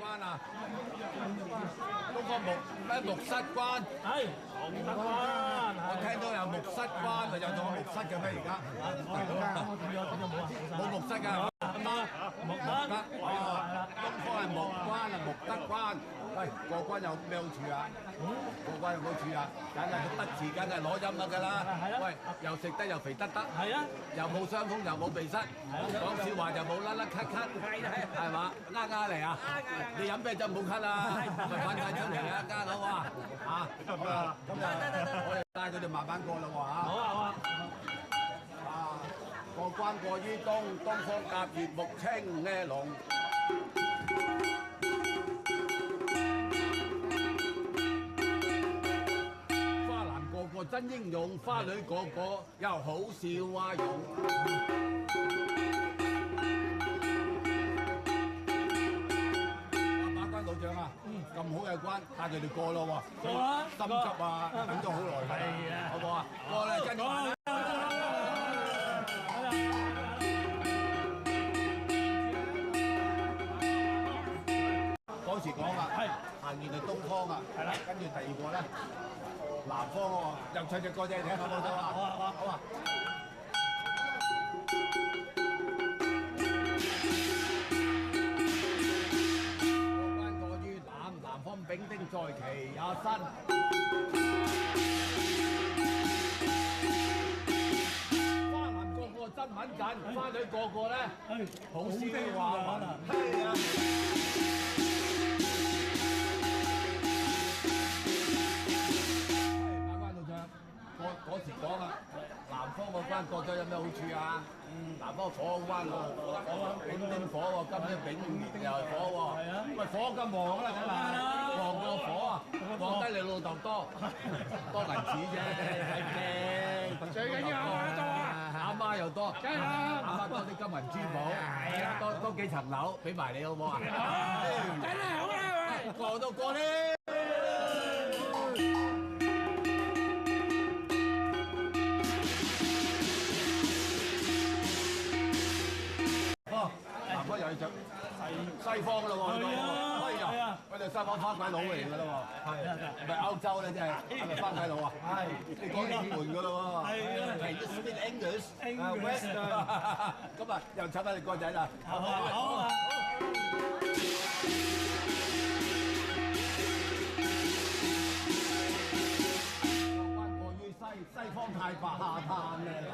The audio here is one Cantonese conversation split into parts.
關啊？東方木室關。係木德關。我聽到有木室關，咪有咗木室嘅咩？而家點冇啊？冇木室㗎。木德東方係木關啊，木德關。喂，過關有咩好處啊？過關有冇好處啊？梗係個德字，梗係攞音㗎啦。喂，又食得又肥得得。係啊，又冇傷風又冇鼻塞，講笑話就冇甩甩咳咳，係嘛？嚟啊！你飲啤酒唔好咳啦，咪翻曬出嚟啊！好啊！嚇，好啦，咁就我哋帶佢哋慢慢過啦喎嚇。好啊好啊。啊，過關過於東方甲乙木青呢龍。花籃個個真英勇，花女個個又好笑啊用。老將啊，咁好嘅關，帶佢哋過咯喎，過啦，心急啊，等咗好耐㗎，係啊，好唔好啊？過啦，跟住啦。嗰時講啊，係行完就東方啊，係啦，跟住第二個咧，南方喎，又唱隻歌仔嚟聽好唔好啊？好啊，好啊，好啊。南方丙丁在其也新，花籃個個真穩陣，花女個個咧好絲話文，係啊！馬關老將，嗰時講啊，南方個關過咗有咩好處啊？南方火關喎，丙丁火喎，今年丙又係火喎，喂火咁旺啦，梗係旺過火啊，旺低你老豆多銀紙啫，係驚。最緊要阿媽多啊，阿媽又多，梗係啦，阿媽多啲金銀珠寶，係啊，多幾層樓俾埋你好唔好啊？梗係好啦，喂，過都過咧。南方又係着西方㗎咯喎，係啊，我哋西方翻鬼佬嚟㗎咯喎，係咪歐洲咧？真係咪翻鬼佬啊？係，你講英文㗎咯喎，係 You speak English，West，咁啊又插翻你個仔啦，好啊！關過於西方太白下灘咧係。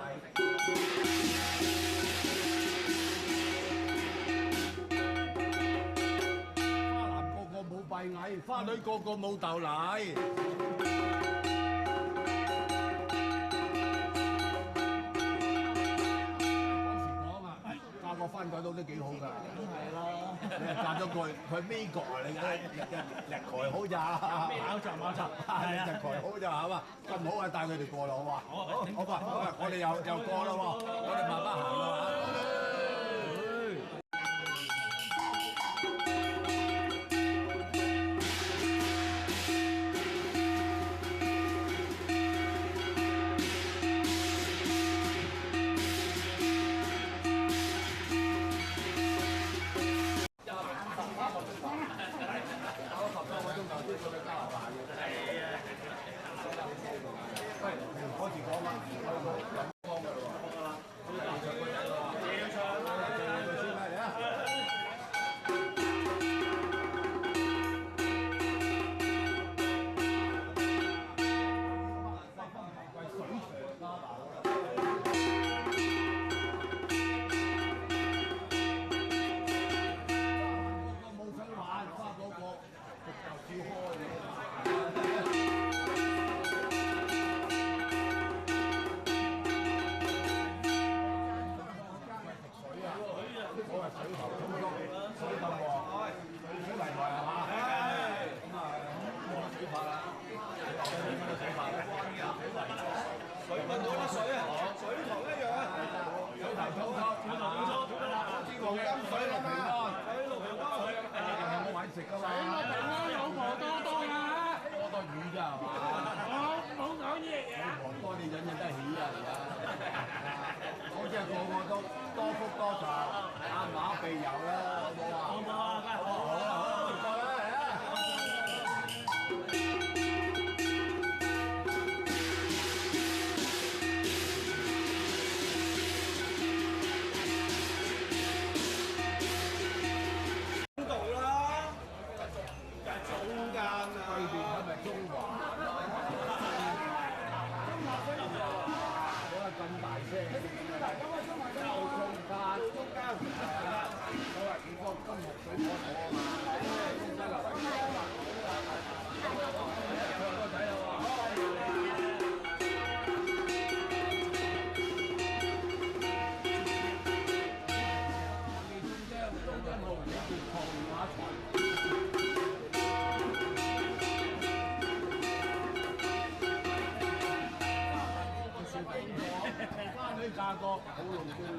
冇閉翳，花女個個冇豆奶。嗰時講啊，嫁個番鬼佬都幾好㗎。梗係啦，你嫁咗佢美國啊？你日台好咋？馬集，係啊，日台好咋係嘛？咁好啊，帶佢哋過啦好嘛？好吧，我哋又過啦喎，我哋慢慢行啦嚇。嗰時講啊，飲光㗎咯喎，用官